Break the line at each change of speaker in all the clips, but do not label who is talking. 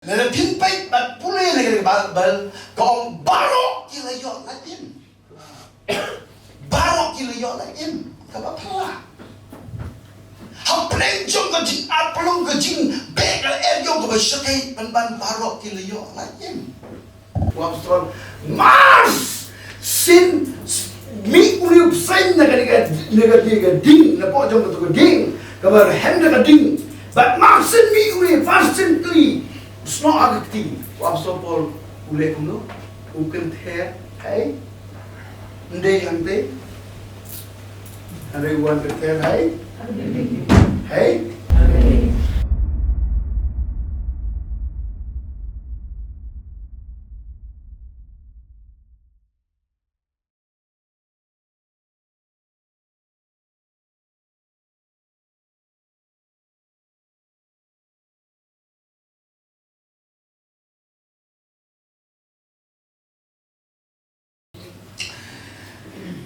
Lele pin beit bat pulih lagi bal kong barok kila yok laitim. Barok kila yok laitim. Kaba pala. Hapdeng jong ke jing apelung ke jing beit al erjong ke bersyukai ban barok kila yok laitim. Wabstron Mars sin mi uriup sain naga ding na po jong ke ding kabar hem naga ding but Marsin mi uriup fasten kli. Snow agakti, wabso pol ule kuno, Kynther, hey, ndey langte, Hynrei wan Kynther, hey, hey.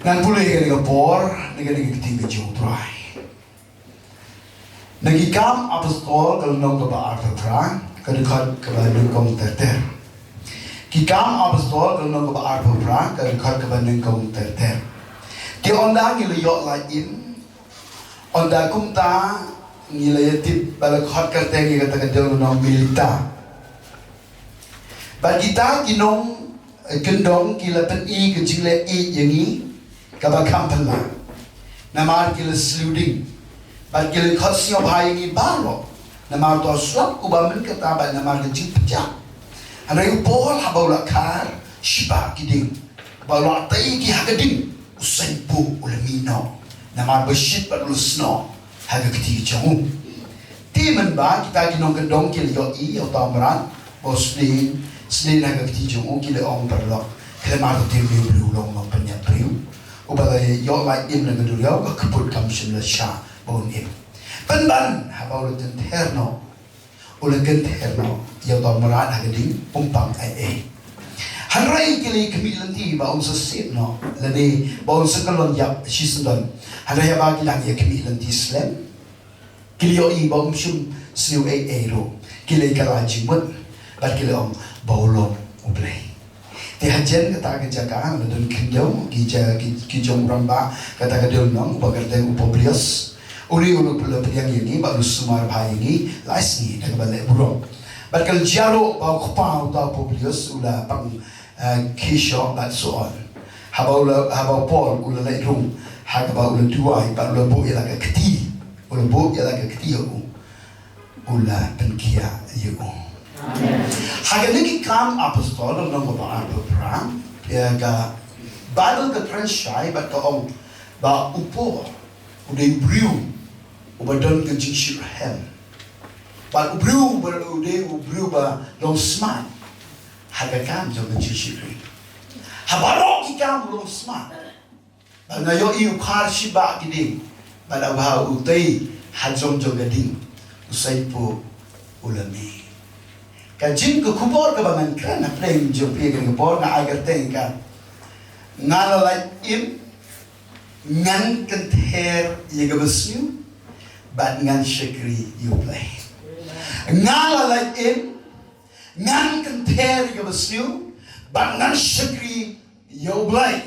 Ngan pulih ke khubor, nega ketiga jong try. Nagikam apostol kalau nong kaba perang, kedekat kaba nengkong terter. Kikam apostol kalau nong kaba perang, kedekat kaba nengkong terter. Di onda ngile yok laitim, onda kumta ngile tip balak hot kerteng kata kedel nong bynta. Bagita kinong gendong kila pen I ke jinglehbha yangi. Kaba kampala, namar kila sluding, bal kila khosio bhai ni baro, namar to swap ubamen kata bal namar ke jingpyrshang. Hynrei upol habaula kar shiba kiding, baula tai ki hagading, usai bu ulamino, namar bershit bal ulusno, hagakti jong. Timen ba kita kinong gendong kila yoi atau amran, bosnin hagakti jong kila ong perlok, kila mar to timbi ulong mampenyak priu. Ubalai yok laitim dengan dunia ke kebut kamsin lesha bon im. Penban habau le Kynther ulah Kynther yang tahu merat hagading pumpang ai. Hynrei kili kemi lenti ba on sesit lani ba on sekalon yap shisien. Hynrei ba kilang ya kemi lenti slam. Kili yo I ba sum Sniew ro. Kili kala jimut ba kili om baulong U Blei. Tihajen kata kejagaan dan Lyngdoh kijong ramba kata kedel nong bagerteng upoblios uli ulu pula priang yangi balu sumar bhayangi laisni dak balik burung bakal jalo bau khupau tau upoblios ula pang kisho bat soal habau pol ula laitum hagaba ula duai ba ula bu ila ka keti ula bu ila ka keti ula penkia yu. Haganiki kam apostol nong ba perang ya ga Bible ke translate ba to ba upo udah briu ubadon ke jingkyrkhu ba briu ba udah briu ba long smart hagakam jong ke jingkyrkhu habaro ki kam long smart ba ngayo I ukhar shiba kiding ba da ba utai hajong jong gading usai po ulami ka jingkyrkhu kabangan kan hapdeng jong pi ke khubor na agar teng kan ngan laitim ngan Kynther yaga Sniew bat ngan Shakri U Blei ngan laitim ngan Kynther yaga Sniew bat ngan Shakri U Blei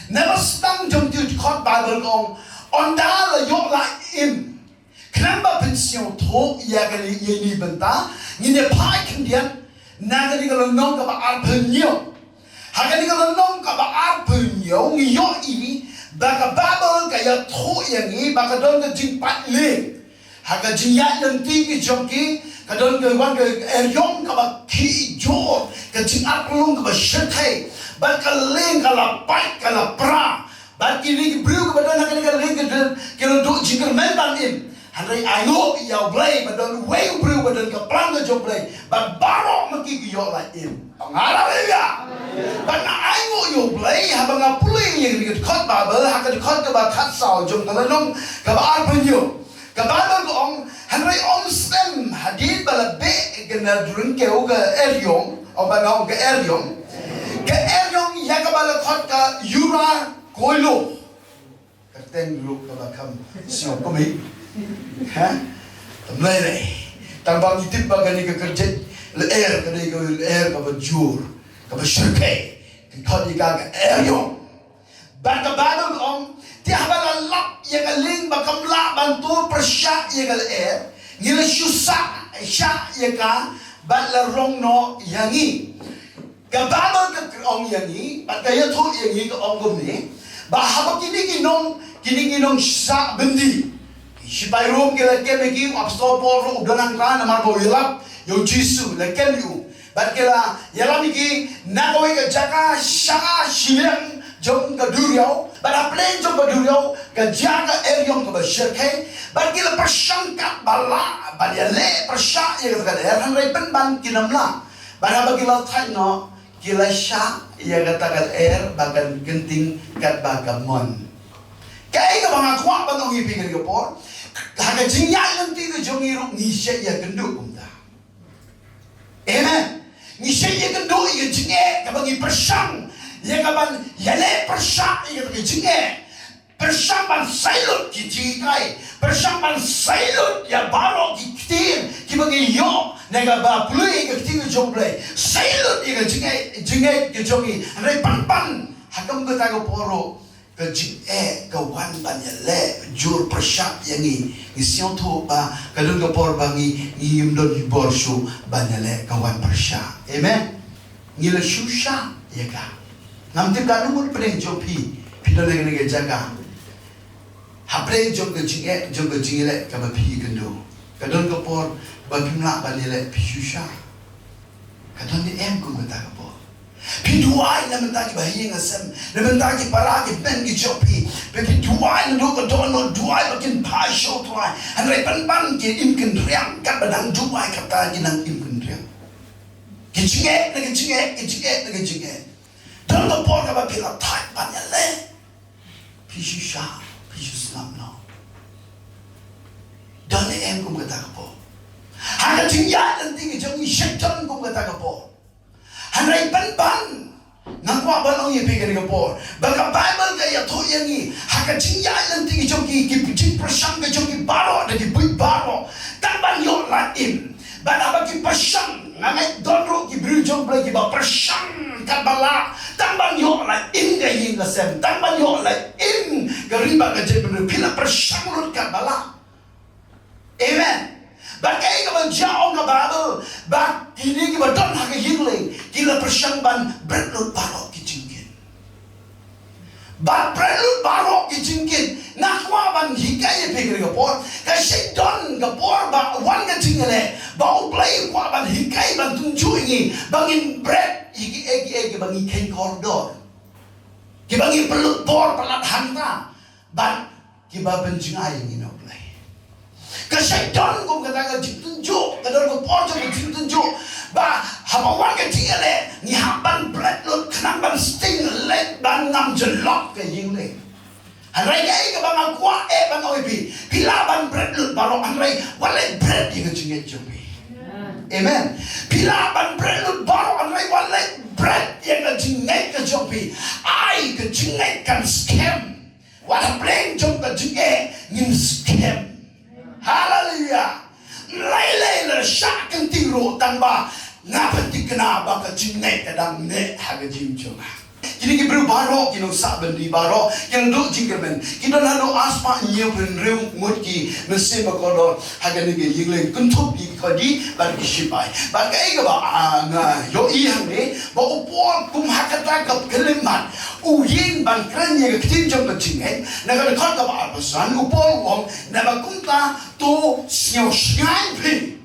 never stang jong tu khot Bible kong onda la yok laitim kenapa pensiun tho yaga ni bynta ngine pai kendian naga ni kalau nong ka ba arpenyo haga ni kalau nong ka ba arpenyo ngiyo ini baka Bible kaya tho yang ni baka don ka jingpyrshang haga jingialeh tinggi jongki ka don ka wan ka erjong ka ba ki jo ka jingaplung ka ba shekai baka leng ka la pai ka la pra baki ni bru ka ba don haga ni ka leng ka kilo do jinglehbha im Hynrei ayo U Blei badon wei bru badon ke planga jong Blei ba barok maki yo laitim haleluya bana ayo U Blei habang apulih yang dikot Bible hak dikot ke ba khat sao jong kalanong ka ba arpenyo ka Bible ko ong Hynrei on stem hadid bala be gena drink ke eryong o ba ngong ke eryong ya ka bala khot ka yura koilo kateng lu ka ba kam sio ko mi ha Lait tang bang itip bagani ke kerja air cái đây cái air cái jur cái Shakri cái con đi cái air yong ban cái ban đó ông thì haba là lap yang cái ling ba cầm la ban tu pyrshang yang cái air như là susah sha yang cái ban là rong no yang ni cái ban đó cái ông yang ni ban cái thu yang ni cái ông gồm ni ba haba kini nong sa bendi Sipai room kila kemi ki abstop por udah nangkran namar bo yelap yo jisu le kemiu bat kila yelam ki nakoi ke jaka shaka shiliang jong ke duriau bat aplen jong ke duriau ke jaka eryong ke Shakri bat kila pyrshang kat bala bat yale pyrshang ye kata Hynrei pen ban kinamla bat apa kila thai no kila sha ye kata bagan genting kat bagamon kai ka bang akwa ban ngi pikir ke por Haga jingialeh nanti jong iruk ngisya ya genduk kumda. Amen. Ngisya ya genduk ya jinge kabangi pyrshang ya kaban yale pyrshang ya kabangi jinge pyrshang ban sailut ki jingai pyrshang ban sailut ya baro ki ktir ki bangi yo nega ba plui ki ktir jong blei sailut ya jinge ki jongi Hynrei pan hakam ka ta ko poro ke jinge ke wan ban yale jur pyrshang yang ni siang tu ba kadang kapor bangi ngimdon khubor shu banyale kawan pyrshang amen ngila shusha ya ka namti kanumur preng jopi pidon nege jaga hapdeng jong ke jingialeh ka ba pi kendo kadang kapor bagimla banyale shusha kadang ni em ku kata kapor Piduai na mentaki bahinga sem, na mentaki paraki bengi jopi, piduai na duka dono duai bakin pasho tuai, Hynrei pan ki imken riang kat badang duai kata ginang imken riang. Kijinge na kijinge. Dono por ka ba pila tai banyale. Pishu slam no. Dono em kum kata kapo. Hanga jingialeh nanti jong shekton kum kata kapo. Hynrei ban ngakwa balong ye pikir ke por baga Bible ke ya thu yang ni haka jingialeh nanti jong ki jingpyrshang ke jong ki baro de ki beit baro taban yo laitim ban apa ki pyrshang ngamai donro ki bru jong blei ki ba pyrshang kabala taban yo laitim ke yin la sem taban yo laitim ke riba ke jebru pila pyrshang lut kabala amen Bagai ka ban jaong ka Bible bak kini ki badon ha ka Hynrei kila pyrshang ban bretlut barok ki jingkin ban bretlut barok ki jingkin nakwa ban hikai pikir ka por ka shedon ka por ba wan ka jingialeh ba U Blei kwa ban hikai ban tunju ini bangin bread igi bangi ken koridor ki bangi pelut por pelat hanta ban ki ba benjingai ini U Blei Kesyaitan kum kata jing tunjuk, kadang kum porjo jing tunjuk, bah habawan ke jingialeh, ni haban pyntlot, kenang ban sting Lait ban ngam jelok ke jingleh. Hynrei ke bang akwa bang oipi, pila ban pyntlot baro Hynrei walai bread yang jinget jopi. Amen. Pila ban pyntlot baro Hynrei walai bread yang jinget ke jopi. Ai ke jinget kan scam. Wala bleng jom ke jinget ngin scam. Hallelujah. Lay le syak kentiro tanpa ngapati kenapa ke jinget kadang ne haga jimjonga. Kini ki bru baro kino sak bendi baro kino duk jingkermen kino nado aspa nyew penrew ngut ki mese bakodor haga nege yingleng kuntup di kodi bar ki shipai bar kai ga ba nga yo i hang ba upor kum hakata kap kelemat u yin ban kran ye kitin jong ka jinget na ga khot ka ba pasan upor wong na ba kumta to Sniew shngai phin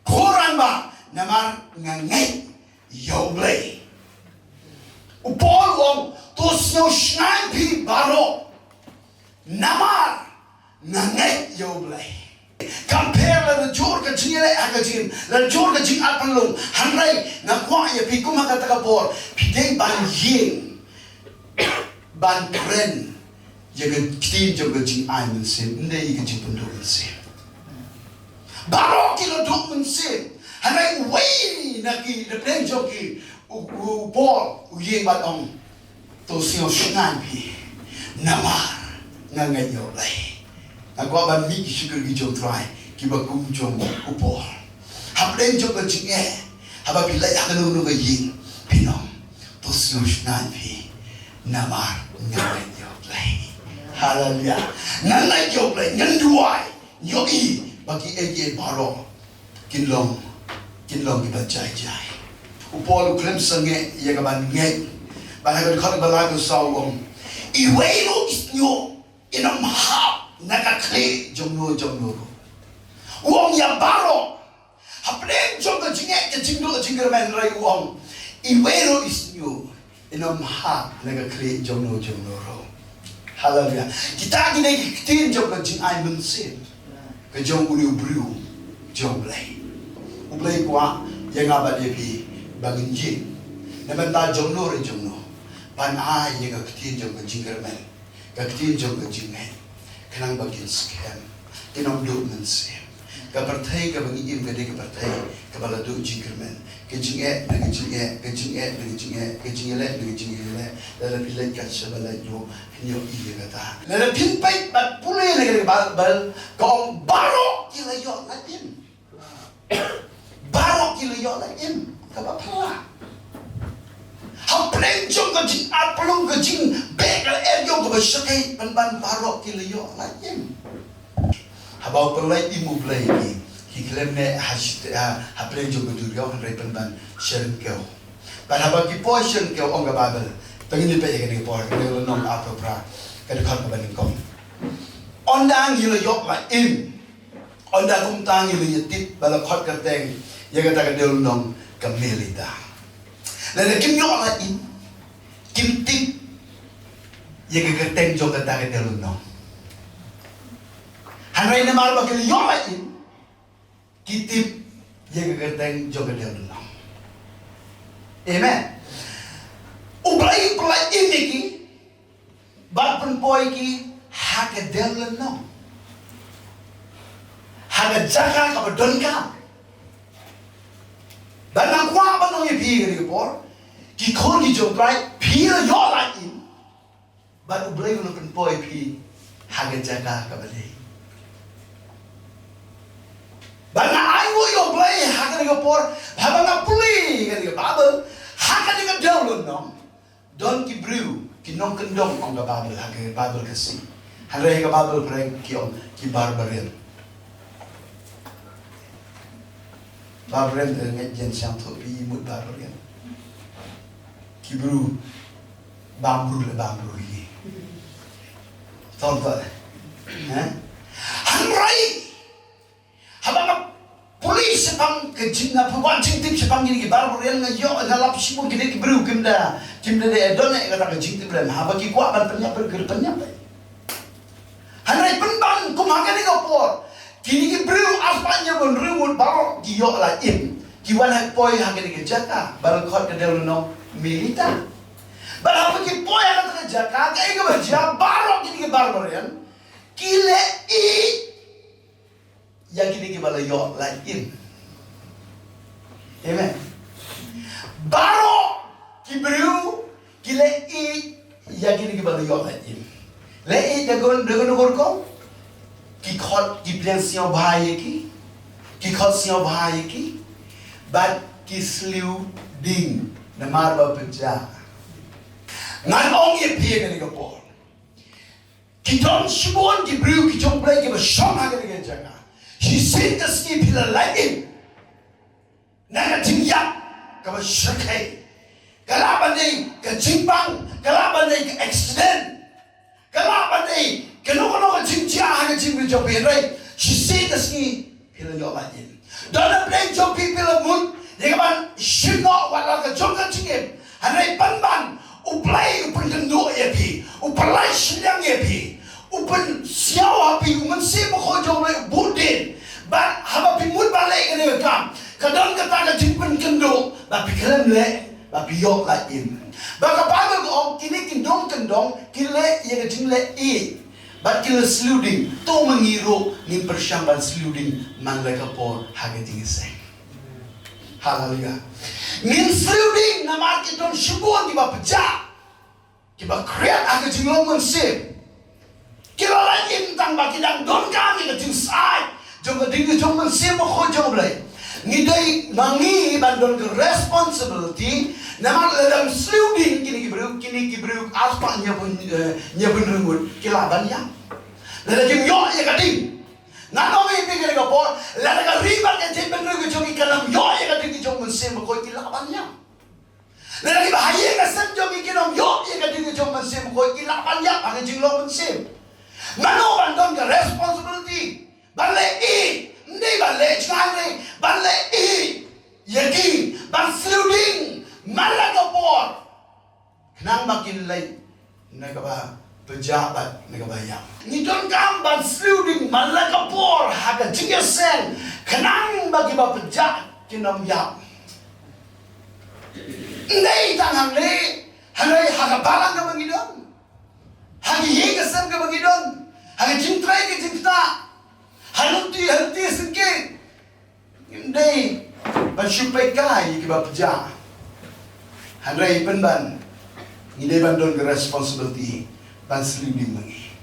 korang ba namar ngangai U Blei Upol wong to Sniew shngai phin baro namar ngangai U Blei compare the jor ka jingialeh aga jing la jor ka jing alpan long Hynrei na kwa ye pi kuma ka ta por pidei ban yin ban kren ye ka kitin jong ka jing ai men sim ndei ka jing pundul sim baro kilo duk men sim Hynrei wei na ki de pleng jong ki u bol u yin ba ong to Sniew shngai phin namar ngangai U Blei Aku akan mikir syukur ki jom try, ki bakum jom upor. Hapdeng jom ke jinge, haba pilai akan nunggu ying pinom to sius nan pi namar ngai U Blei haleluya ngai U Blei ngan duai yo i bagi eje baro kinlong kita jai upol klem sange ya kaban ngai bahkan kalau balagu sawong iwei lo Sniew inam hap nakakli jongno uang yang baro hapdeng jong ke jingdo jingim rai uang iwei lo Sniew inam hap nakakli jongno ro haleluya kita gini kitin jong ke jingai mensin ke jong uni bru jong Blei U Blei kwa yang abad dia pi bangin jing namenta jongno pan ai yang kitin jong ke jingim kitin jong ke jingai kenang bagin scam kinong do mensin ka partai ka bagi im ka de ka partai ka bala do jingkermen ke jinge jingialeh la pilai ka sabala yo nyo i kata la pin pai bat pule la bal kong baro kila yo laitim baro kila yo laitim ka ba pala hapdeng jong ka jing apelong ka jing bek la yo ka ba Shakri ban baro kila yo laitim habau pelai U Blei ni hiklem ne hapdeng jong ka duryo Hynrei ban sharing kau ban habau ki po sharing kau ong ka babel tengin ni pe ka ni po ka lo nom apropra ka de khat ka ban kom ondang yila yok la im onda kum tang yila yitip bala khat ka teng ya ka ta ka del nom ka melita la de kim yok la im kim tip ya ka teng jong ka ta ka del nom Hynrei na mal bakil yok la im kitip ya ka teng jong ka del nom amen U Blei pelai ini ki bat penpoi ki haga del nom haga jaga ka badon ka dan ang kwa ba no pi ni por ki khon ki jong Blei pi yo la in bat U Blei no penpoi pi haga jaga ka bale dan ai wo U Blei haga ni por haba na puli ka ni babel haga ni ka del nom don ki brew ki nong kendong ong ka babel kasi Hynrei ka babel preng ki barbarian ngai jen sang tho pi mut barbarian ki brew bambru ni tonton Hynrei habang polis sepang ke jinga phawan jingtip sepang ni ki barbarian nga yo na lap sipun ki brew kimda de donne kata ke jingtip dan haba ki kwa ban penyap Hynrei penban kumakan ni kapor kini ki brew aspanya bon rewut baro ki yo la im ki wan hak poi hak ni jaka bar khot ke del no milita bar haba ki poi hak ke jaka ke ga baja baro kini ki barbarian kile i ya kini ki bala yo la im amen baro ki brew kile i ya kini ki bala yo la im Lait dengan ko ki khot ki plan Sniew bhai ki khot Sniew bhai ki bat ki sliu ding na marba peja ngan ong ye pie ni ko por ki don shibon ki brew ki jong Blei ki ba shong ha ni jaga shisien the ski pila laitim na jingialeh ka ba Shakri kalaban ni ka jimpang kalaban ni ka accident kalaban ni kano jingjia ha jingmi jong Hynrei shisien the ski pila yo laitim don Blei jong pila mun ni ka ban shino wala ka jong ka jingim Hynrei ban U Blei upun kendo ye pi u pelai siang ye pi upun siaw api u mensi mo ko jong Blei budin ba haba pi mut balik ni kam kadang kata ka jingpen kendo ba pi kelem le ba pi yo laitim baka Bible ko kini kindong kile ye jingleh but kile sluding to mengiro ni pyrshang ban sluding man leka por haga jingiseng haleluya min sluding nama kita shibon di ba peja ki ba create haga jinglong mensim kila laitim tang ba kidang don kami ke jingsai jong ding jong mensim mo ko jong Blei ngidai mangi bandon ke responsibility nama dalam sluding kini kibruk aspa nyabun rungut kilaban ya lagi yo ya kading nanomi pikir ke por lagi ribat ke jeben rungut jogi kalam yo ya kading jong mensem ko kilaban ya lagi bahaya ke sen jogi kinom yo ya kading jong mensem ko kilaban ya ang jinglong mensem nano bandon ke responsibility balai Hindi balik Shakri, balik yaki, bang sluding, malagapor. Kenang makin Lait, nagaba pejabat nagabayang. Nidon kam bang sluding, malagapor, haga jingialeh, kenang bagi ba pejabat kinom yang. Hindi tangan le, Hynrei haga balang ka bangidon, haga yegasan ka bangidon, haga jingtray ka jingta. Haluti sikit. Hindi. Pansyupay kai kiba peja. Hynrei penban. Hindi bandon ke responsibility. Ban seliding mengi.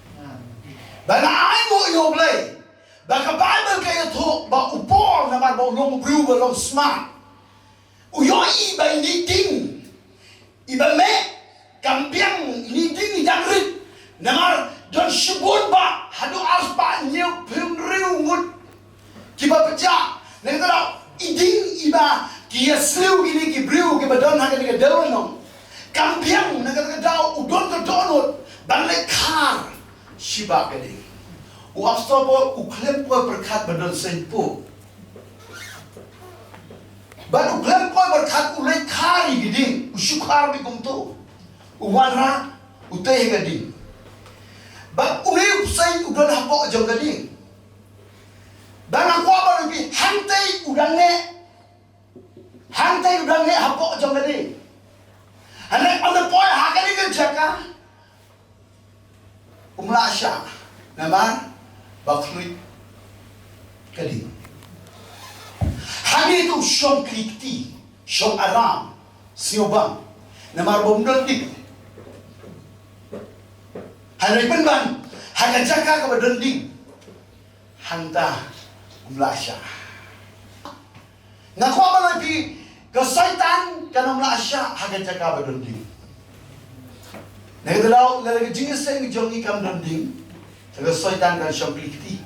Ban ai mo U Blei. Baka Bible kaya to ba upor na ba long brew ba long smart. Uyo iba ini ding. Iba me kampiang ini ding jangrit. Namar don shubun ba hadu aspa nyeu pimriu ngut kiba peja nang tara iding iba kia sliu ini ki briu ki badon haga ni dawn no kampiang nang ka daw udon ka donot banle kar shiba kadi u afstobo u klem ko berkat badon senpo ban u klem ko berkat u le kari giding u syukar bi kumtu u wanra u teh gadi ba uli usai udan hapok jong gading. Dan aku apa lagi? Hantai udan ne hapok jong gading. Anak ada poy hakani kan jaka. Umlasha nama bakluit gading. Hani tu shom krikti, shom aram, Sniew bang. Nama bomdol dik. Hynrei penban, haga jaka ke berdending, hanta umlasha. Ngaku apa lagi? Kesaitan kan umlasha haga jaka berdending. Nak tahu lagi jenis yang jongi kam berdending, kesaitan kan syampliti,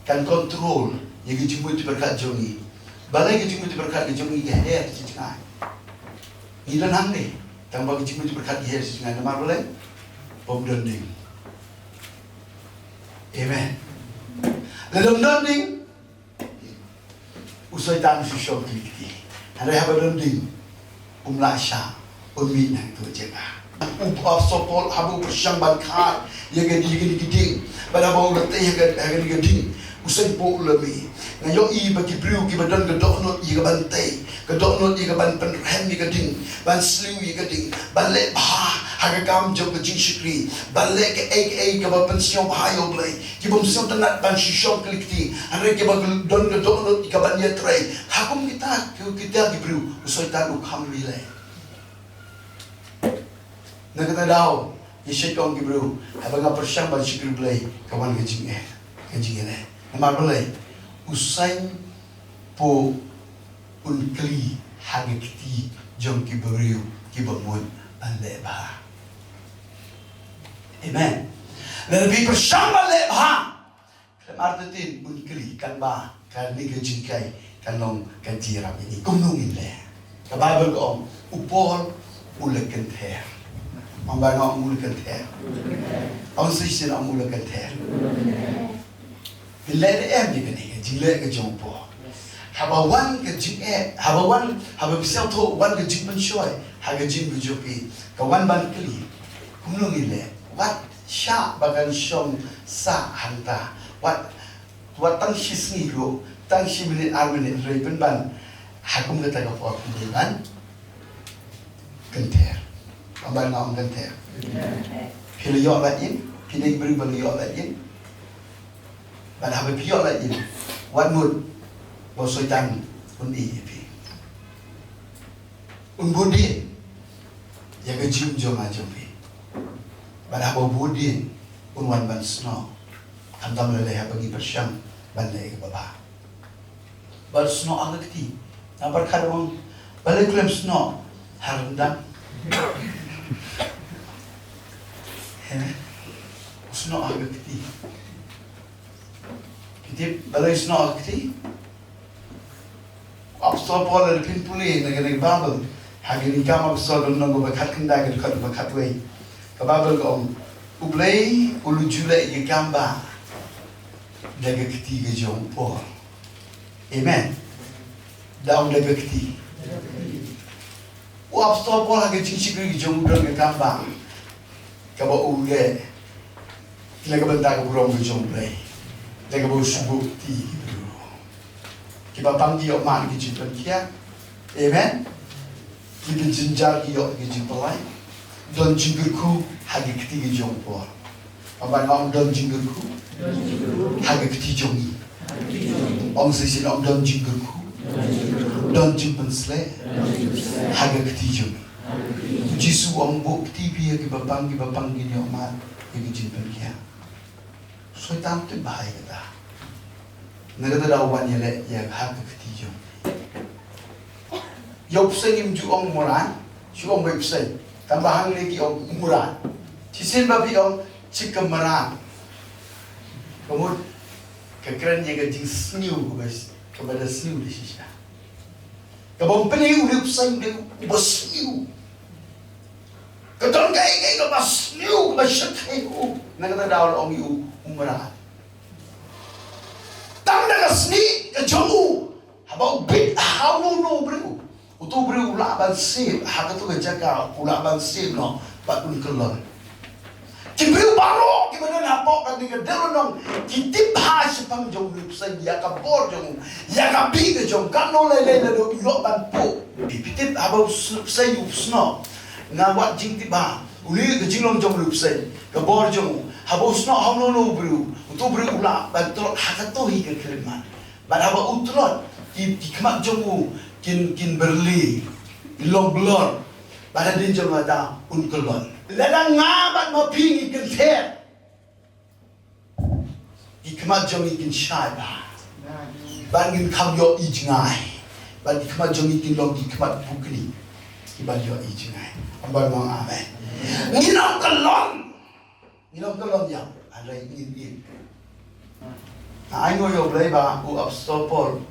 kan kontrol, yang jemput berkat jongi. Balai jemput berkat jongi ke hair cincang. Ini dan hang ni, tambah jemput berkat hair cincang, nama boleh? Pemdending. Amen. Dalam dending usai tan syok kiti. Hynrei haba dending umlasha umina tu jaga. Upap sopol habu pyrshang ban khat ye gedi gedi pada bau lete ye gedi usai po ulami. Ngayo i bagi priu ki badan gedok not ye bantai, gedok not ye ban penrem ye geding, ban sliu ye geding, ban lait bah haga kam jong ke Shakri balik ke ke ba pension U Blei ki bom sion tanat ban shishon klikti Hynrei ke ba don ke don ke ban ye trai hakum kita ki bru usoi tanu kham rile na kata daw ye shekong ki bru habanga pyrshang ban Shakri Blei kawan ke jingialeh nama Blei usai po unkli haga kiti jong ki bru ki bamun jinglehbha. Amen. Lebih bersama lebha. Kemartin unkli kan ba kan ni ke jingkai kan long kan jiram ini kumnungin le. Ke Bible ko upol ule Kynther. Ambana ule Kynther. Ang shisien ule Kynther. Ile em ni ni jingleh ke jong po. Haba wan ke jinge, haba bisel to wan ke jingpyrshang, haga jingkyrkhu, ke wan ban kli. Kumnungin le. Wat sya bagan syom sa hanta wat tang shisni go tang shiminit arminit rei penban hakum kata ka por pendan Kynther amban ngam Kynther pili yo laitim kini beri bagi yo laitim ban habe yo laitim wat mut bo soitan un pi un bodi ya ke jim joma jopi pada apa budi unwan ban snow kantam lele bagi pyrshang ban le baba But snow agakti. Now berkata orang balik klaim snow harendang. Snow agakti. Kita balik snow agakti. Apostol Paul ada pin puli negara Bible. Hari ini kamu apostol nunggu berkat kendak dekat berkat wei. Ke Bible ke om U Blei ulu julai ke Kaba. Daga ketiga jong Paul. Amen. Daun daga ketiga. Apostol Paul hari Shakri jong dong ke Kaba. Kaba U Blei. Laga benta ke burung ke jong Blei. Laga bau subuh ti. Kita panggil orang ke jingpyrshang, amen. Kita jinjar ke jingpyrshang, dan jingkyrkhu hagi ketiga jong por. Apa nama dan jingkyrkhu? Hagi ketiga jongi. Orang sisi nama dan jingkyrkhu, dan jingpyrshang, hagi ketiga jongi. Jisu orang bukti biar kita panggil orang ke jingpyrshang. Syaitan tu bahaya kita. Negara dawan yale yang hak ketiga. Yop sengim ju ong moran, ju ong website. Tambahan lagi ong moran. Shisien babi ong cikam meran. Kemudian kekeren yang jing Sniew kepada Sniew di sisi. Kemudian beli urip seng dia ubah Sniew. Keton kai ubah Sniew ubah Shakri. Negara dawan ong yu moran. Tang daga sni ke jong habau beit hawu no bru utu bru ula ban sim hakatu ke jaga ula ban sim no patun kelon tibu baro ki mana napok kan ke delonong ki tipha sepang jong lup sen ya ka bor jong ya ka bi ke jong kan no le do yo ban po pitip habau sen yup sno na wat jingtba uli ke jinglong jong lup sen ke bor jong habau sno hawu no bru tu beri ulah bantul hakatohi ke keliman. Pada apa utrot ki kemak jomu kin berli long blor. Pada din jom ada unkelon. Ladang ngabat ma pingi Kynther. Ki kemak jomi kin shaiba. Bangin kam yo ijngai. Bagi kemak jomi kin long ki kemak bukni. Ki bagi yo ijngai. Ambar mang amen. Nginong kelon. Nginong kelon yang Hynrei ngin. Ai ngồi ở đây bà u apostol Paul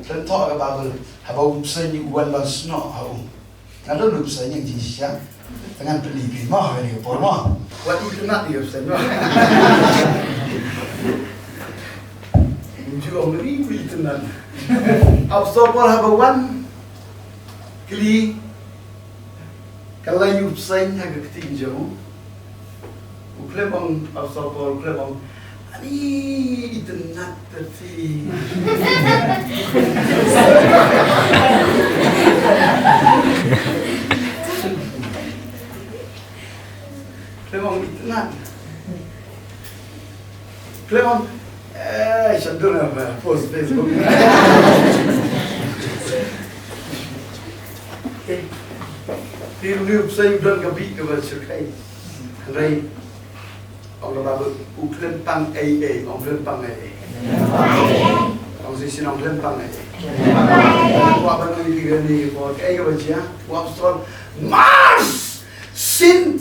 lên thọ cái bà vừa habau sen như uan ban sno hau ngã đó lụp sen yang gì sao dengan pelipin mah ini Paul mah buat itu nak dia sen mah juga orang ini tenan apostol Paul habau wan kli kalau yup sen agak ketiga jauh uklebang apostol Paul uklebang ani itu nak tersi. Clemong itu nak. Clemong, sentuh apa? Post Facebook. Tiap saya udah kebik kepada Shakri, Hynrei. Ông là bà u lên băng ông lên băng ông xin ông lên băng qua bên này thì gần đi qua cái cái gì á qua son mars sin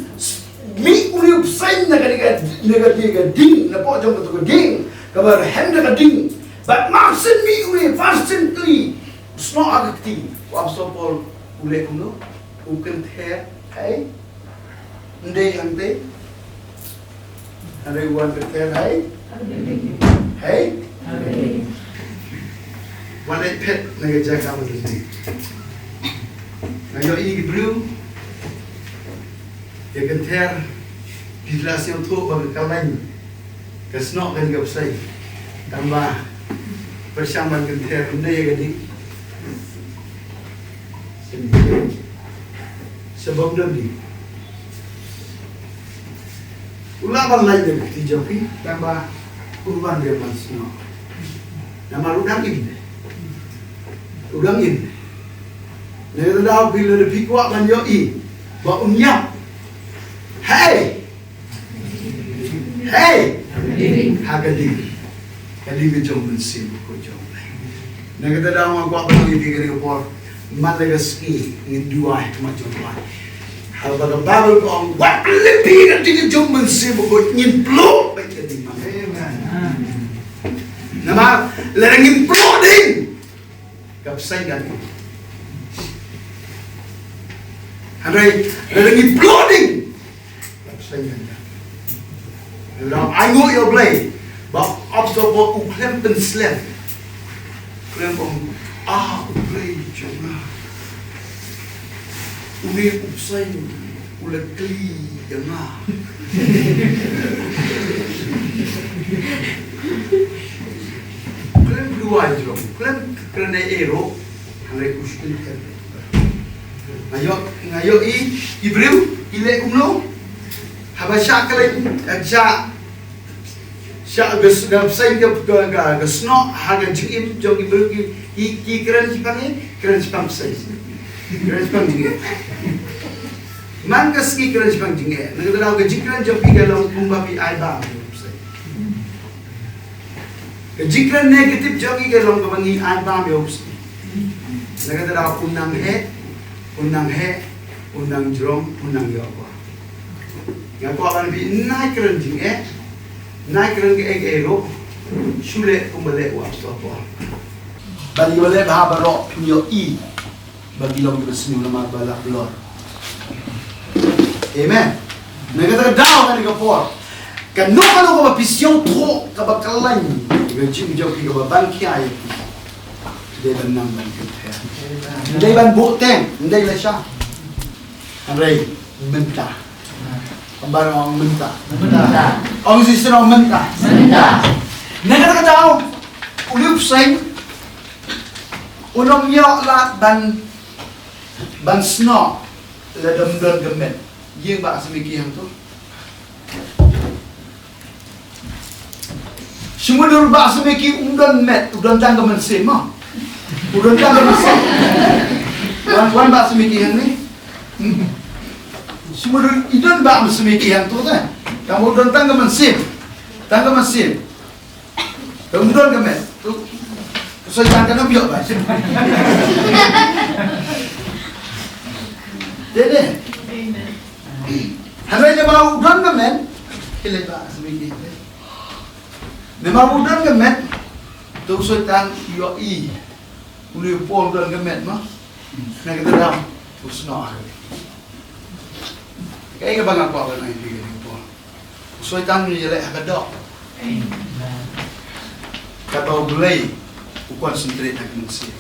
mi uliu sen naga ding na po jong to ding kabar hem naga ding but mars sin mi uliu constantly sno agakti qua son Paul ule kuno u Kynther hey ndei ante Hynrei wan Kynther hey wan ai pet naga jaga mo dito nayo i bru ya Kynther dilasi untuk berkawan kesnok kan gap sai tambah bersama Kynther ndai gadi sebab nabi ulaban Lait dia bukti joki tambah urban dia masno nama udangin ne dah bila de pikwa kan yo i ba unyap hey hagadi kali ke jong sim ko jong Nagata daw ang kwa pa ibigay ko por Madagascar ni duai macam duai. Hal baga babel ko ang wat lebih kan tinggal jom mensi buat nyimplo baik jadi mana. Nama lereng nyimplo ding. Kapsai kan. Hynrei lereng nyimplo ding. Kapsai kan. Dalam ayo U Blei, bak absorbo uklem penslem. Klem om U Blei jangan. Uni upsai ulat kli jangan. Klem dua jom, klem kerana ero, Hynrei kushkin kan. Ngayo Ibreu ile umlo. Haba Shakri Syak gusai ke snok haga jingim jong ibruk keren Jepang sai keren Jepang jingim man ski keren Jepang jingim nak tahu ke jikran jong pi dalam kumba pi ai ba ke jikran negatif jong ke dalam kebangi ai ba me ups nak tahu unang jrom unang yo yang kau akan bi naik keren ke ero sulit kembali waktu apa bagi boleh bahabarok punya bagi long berseni ulama balak belor amen negara daw kan digapor kan no ko mapisyon tro kabakalan gajim joki ka bangkiay deban nang Kynther deban boteng ndai la siya Hynrei bynta Barang bynta. Ang sisir ang bynta. Negara daw ulip sing unong yo lat ban sno la dam gemet. Yeng ba semiki hang tu. Sumudur ba semiki undan met, udan tang gemen sema. Udan tang gemen sema. Wan ba semiki hang ni. Semua idon ba semiki yang tu kan. Kamu don tangga mesin. Kamu don kemet. Tu saya jangan biok ba. Dede. Hynrei dia mau don kemet. Kile ba semiki. Dia mau don kemet. Tu saya yo uli pol don kemet mah. Nak kita dah usno. Kaya nga bang ako na ibigay po. So itang nilay akadok. Kata U Blei, concentrate na kinsi.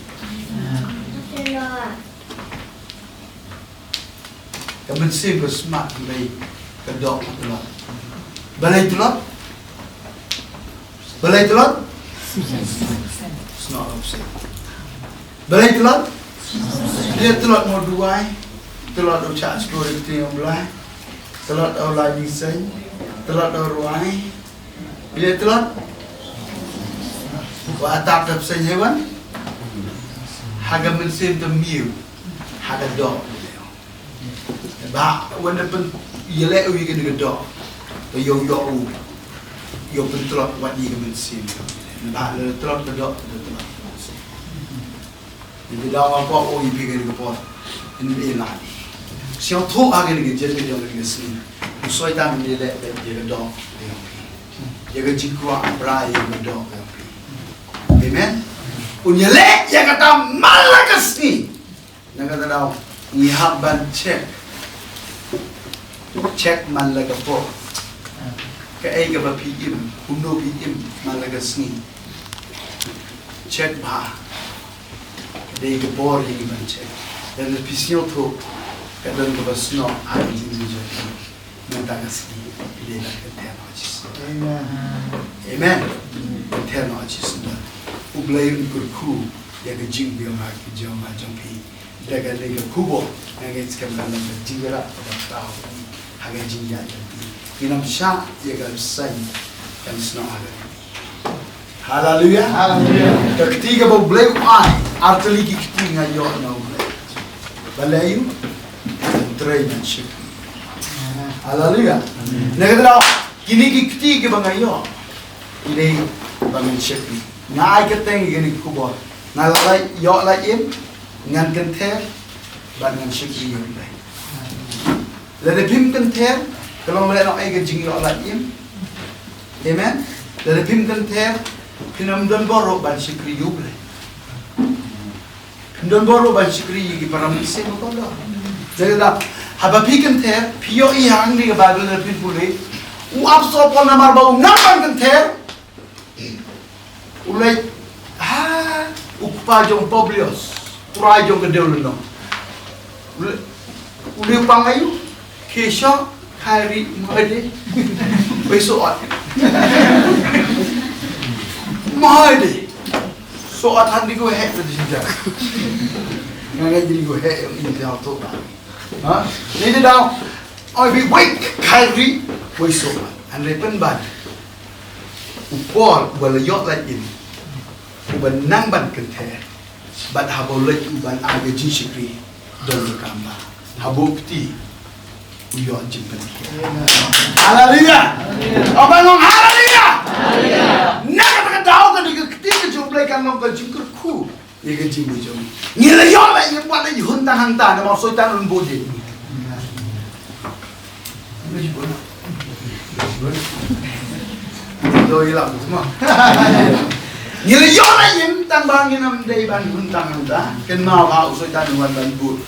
Kamansi ko smart Blei kadok tulot. Balay tulot? Snot upset. Balay tulot? Dia tulot mo duway. Tulot o chat story ti U Blei. Telot au lagi sen, telot au ruai, bila telot, wa atak tap sen hewan, haga mensim the meal, haga dog. Ba, wanda pen yele u yigen the dog, the yo pen telot wat yigen mensim. Ba le telot the dog the telot. Jadi dah apa o yigen the pot, ini lagi. Siapa tu agen ke jadi dia lagi sini. Usai tan dia le dia dog. Dia jingkyrkhu abrai dia dog. Amen. Unya le ya kata malakas ni. Nak kata dah ni haban check malaga po. Ke ai ke bapim, undo pim malagas ni. Check ba. Dia ke bor yang ban check. Dan pisio tu kadang bersno hari ini jadi mentagasi dia nak teknologi. Amen. Teknologi sudah. U Blei jingkyrkhu yang jingialeh jong pi. Dia kata khubor yang sekarang dalam jinglehbha tahu hanya jingialeh. Minam syak dia kalau say kan sno ada. Haleluya. Ketiga U Blei arteli ketiga yo na U Blei. Balayu Hynrei dan Shakri. Haleluya. Negara kini kiti ke bangayo. Ini bangan Shakri. Ngai keteng gini khubor. Ngalai yo laitim ngan Kynther ban ngan Shakri U Blei. Laitim Kynther kalau mulai nak ai ke jinglong laitim. Amen. Laitim Kynther pinam don boro ban Shakri U Blei. Don boro ban Shakri ki param ise mo ko lo. Jadi dah haba pi Kynther pio I hang ni ke Bible laitim pulih. U abso pon namar bau naman Kynther. Ulai upajong Publius, urajong kedeulenong. Uli pangayu, kesha, hari mahade, besok. Mahade, soat handi ko hek tadi sejak. Ngai jadi ko hek yang ini dah tu. Ha? Ini dah, I be wake hari besok. Hynrei penban, upor balayot lagi. Uban nang ban Kynther ban habo lek uban aga Shakri don Kaba habo pti uyo jingpyrshang. Haleluya. Abang haleluya. Nak kata daw ka dik ketika U Blei kan long ka jingkyrkhu ye ka jingmu jong ngile yo la ye buat ye hun tan hang ta ma soitan un boje. Doi lah semua. Ngile yo la yim tan bang nginam dei ban hun tan hang ta ken ma ba soitan wan ban bu.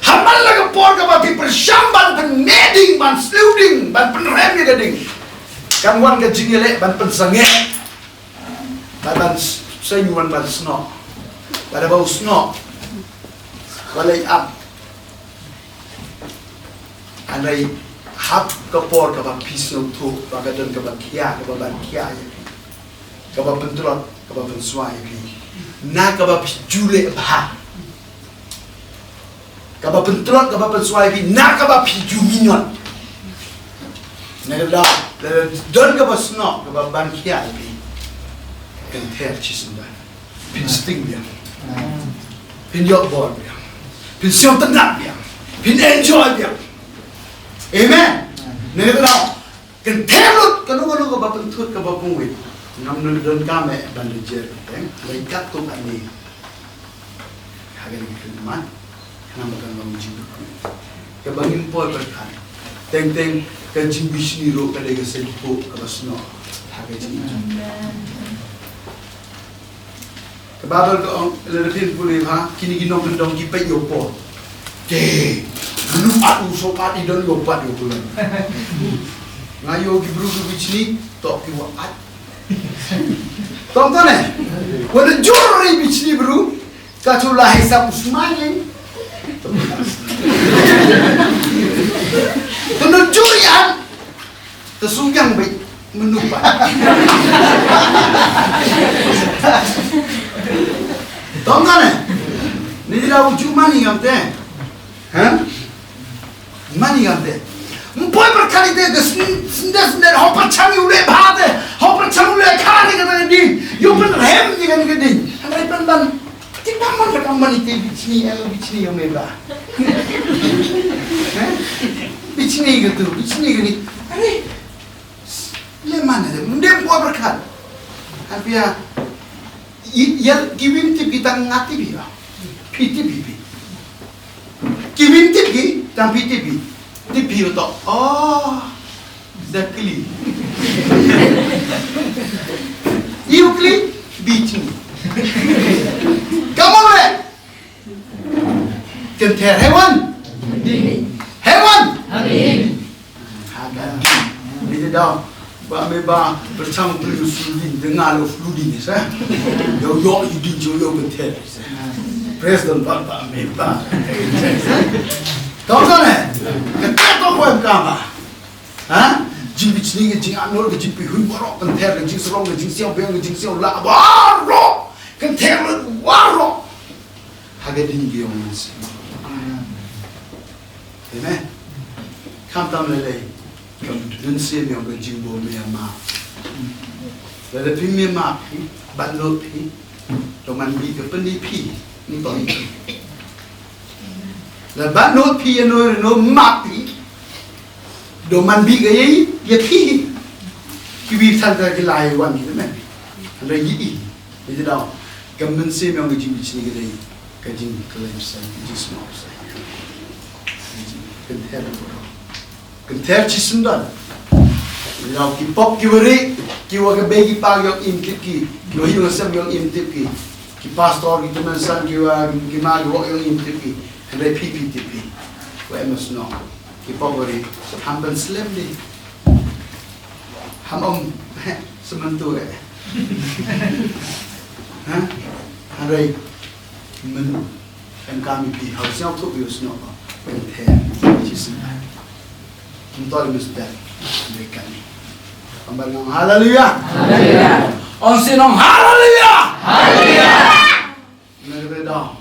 Hamal la ka por ka ba pyrshang ban pen meding ban sluding ban pen rem ye gading. Kan wan ka jingialeh ban pen sngi. Ban senyuan ban snok. Pada bau snok. Balai up. Hynrei hap ka por ka ba pisno tu ba ka don ka ba kia ka ba ban kia ye. Ka ba pyntlot ka ba swai pi. Na ka ba jinglehbha. Ka ba pyntlot ka ba swai pi na ka ba juminot. Nagda don ka ba snok ka ba ban kia pi. Kynther chisenda. Pin sting dia. Pin yok bor dia. Pin siom tenang dia. Pin enjoy dia. Amen. Nagda Kynther kan no ka ba pyntlot ka ba pungwit. Nam don kame ban jer teng laikat tu ani. Hagen keman. Nama kan bang jingkyrkhu. Kebangin pol berkan. Teng kan jingbishni ro kada ke selpo kabasno. Hagen jing. Kebabal ko lerpin pulih ha kini ginong gendong ki pe yo po. Ke. Lu atu so pati don yo pat yo pulang. Ngayo ki bru bichni tok ki waat. Tonton eh. Wala jurri bichni bru. Kacula hisap usmanin. Penunjurian tersungjang baik menumpah. Tahu kan? Ni tidak wujud mani yang teh, mani yang teh. Mungkin berkali dia sendiri hopper jinglehbha bade, hopper jinglehbha kari kata dia, you pun hem dia kan dia. Hynrei penban. Tidak mana rekaman itu bicni yang merah. Bicni gitu, bicni gini. Aduh, lemana deh. Mendem gua berkat. Habis ya kiwin tip kita ngati biar, piti bibi. Kiwin tip ki, dan piti bibi. Tip biar tu, oh, dakli. Iukli bicni. Come on, Kynther hewan, hewan. Hagan. Ini dah, bapa bercang pelusudin dengan fludin, sah. Yo idin yo Kynther. Presiden bapa meba. Tahu kan? Kynther tu kau Kaba, ha? Jing bichni ke jing anol ke jing pihui barok Kynther ke jing serong ke jing siang beng ke jing siang lah barok. Kynther warok. Haga dingi yang masih. Amen. Kam tam lelai. Kam dunsi yang berjimbo mema. Lelai pi mema pi, bandot pi, doman bi ke pendi pi, ni toh. Lelai bandot pi yang no mapi, doman bi ke ye pi. Kiwi tanda ke lai wan gitu men. Hynrei yi. Itu dah. Kemensi memang jing bicini gede. Kajing klaim saya, jing small saya. Kynther bro. Kynther cisundan. Lau ki pop ki wari, ki waga begi pag yung imtip ki, ki wahi ngasam yung imtip ki, ki pastor ki teman san ki mag wak yung imtip ki, Hynrei pipi tipi, wa emas no, ki pop wari, hamban slim di, ham sementu Hynrei men kami pi harusnya untuk bios no, Kynther cisundan, kita mesti mereka ni. Pembangun haleluya.
Haleluya.
On sinong haleluya.
Haleluya.
Mereka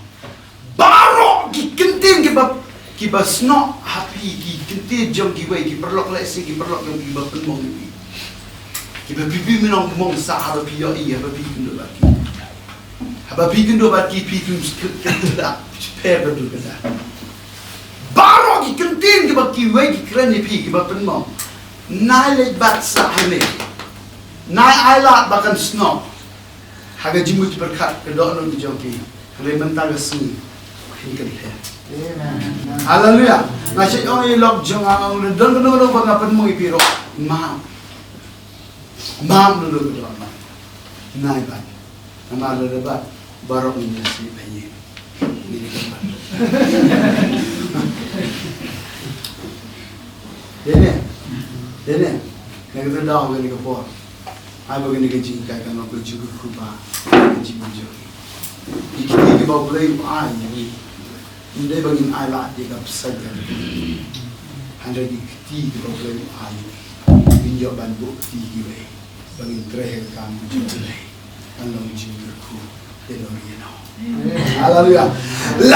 baru kikentin kiba snok happy kikentin jong kiwei kiperlok lesi kiperlok yang kiba penmong ni. Kiba pipi minong mong sa haba piyo iya haba pipi kendo baki. Haba pipi kendo baki pipi kendo per betul kata. Baru kikentin kiba kiwei kikeren ni pi kiba penmong. Nai lek bat sa Hynrei, nai ailat bahkan snow, haga jimut berkat kedok non dijongki, Hynrei mentang seni, Kynther. Haleluya. Nasi orang elok jangan don don bangapan mo ipiro, mam dulu kedok mam, nai bat, nama lebat barok ni nasi bayi, ini kebat. Dene, negara dah begini kapor, aku begini kerja kan aku jingkyrkhu ba, jingim. Iki bau Blei ai ni, ini begini ai lah dia kapsai kan. Hynrei di bau Blei ai, pinjau bantu di kiwei, begini terakhir kan jinglehbha, kalau jingkyrkhu, elok ni no. Haleluya. 8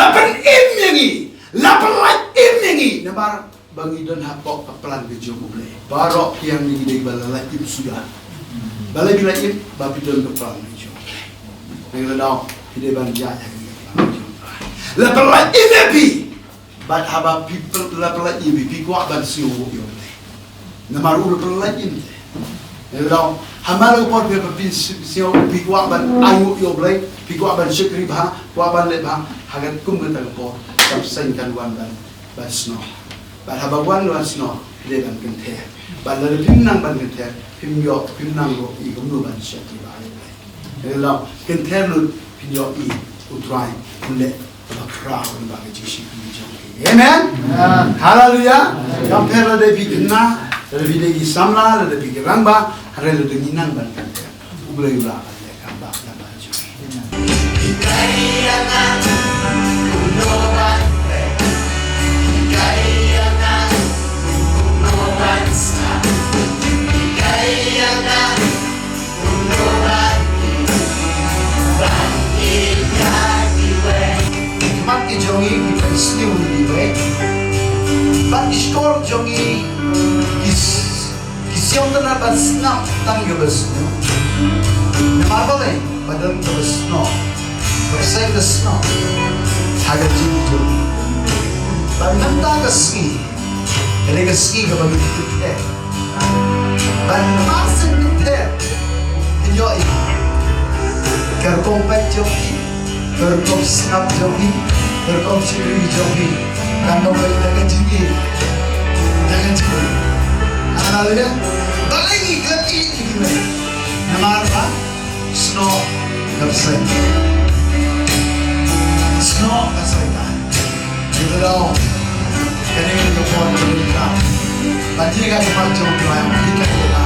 im yangi, 8 laitim yangi, nampak. Bagi dan hapok pelan ke U Blei. Barok yang digidai bala laitim sudah. Bala laitim babi dan pelan ke U Blei. Dengan dah hidai banjak yang pelan ke U Blei. Lepas laitim nebi. Bad haba people lepas laitim pi kuat ban Sniew U Blei. Nama ulu lepas laitim. Dengan dah hamal upor pi pin Sniew pi kuat ban ayu U Blei, pi kuat ban Shakri bah, kuat ban Lait bah. Hagat kum betang upor. Sabsainkan wan ban Sniew. Bad habawan luar snow, dia ban Kynther. Bad lalu pimnang ban Kynther, pimnang lo i gumnu ban Shakri ba. Lalu Kynther lu pinjau i utrai kulit bakra un ba jishi pinjau. Amen. Haleluya. Kynther la de pikna, la de bidegi samla, la de pikirang ba, hare la de ninang ban Kynther. U Blei ula le kaba la ba ju. Jongi kita Sniew di beit, but iskor jongi kisiong tanah bas snap tang gabas Sniew. Nama apa le? Padang gabas Sniew, bersai gabas Sniew, haga jinglong. Bandang taga ski, ele ski gabang Kynther. Bandang masin Kynther, hinyoi, kerkong pek jongi, kerkong snap jongi. Kerkong Shakri jongi, kandung bayi dengan jingim, haleluya. Balengi lagi ini, nama apa? Snow kapsai, snow kapsai kan. Kita tahu, kini kita pun berita. Banjir kan cuma cuma yang kita kita,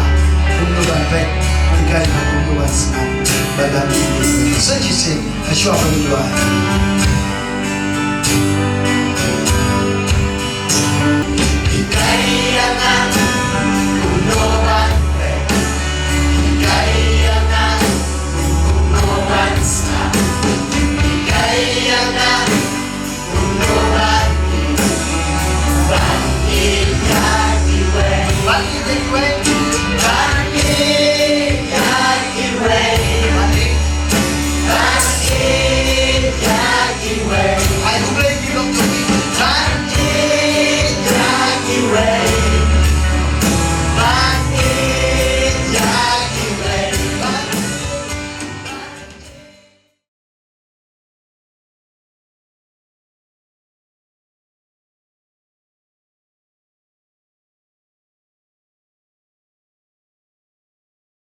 untuk bantai, kita untuk bantai, badan ini, sejisi, asal berdua. Kynther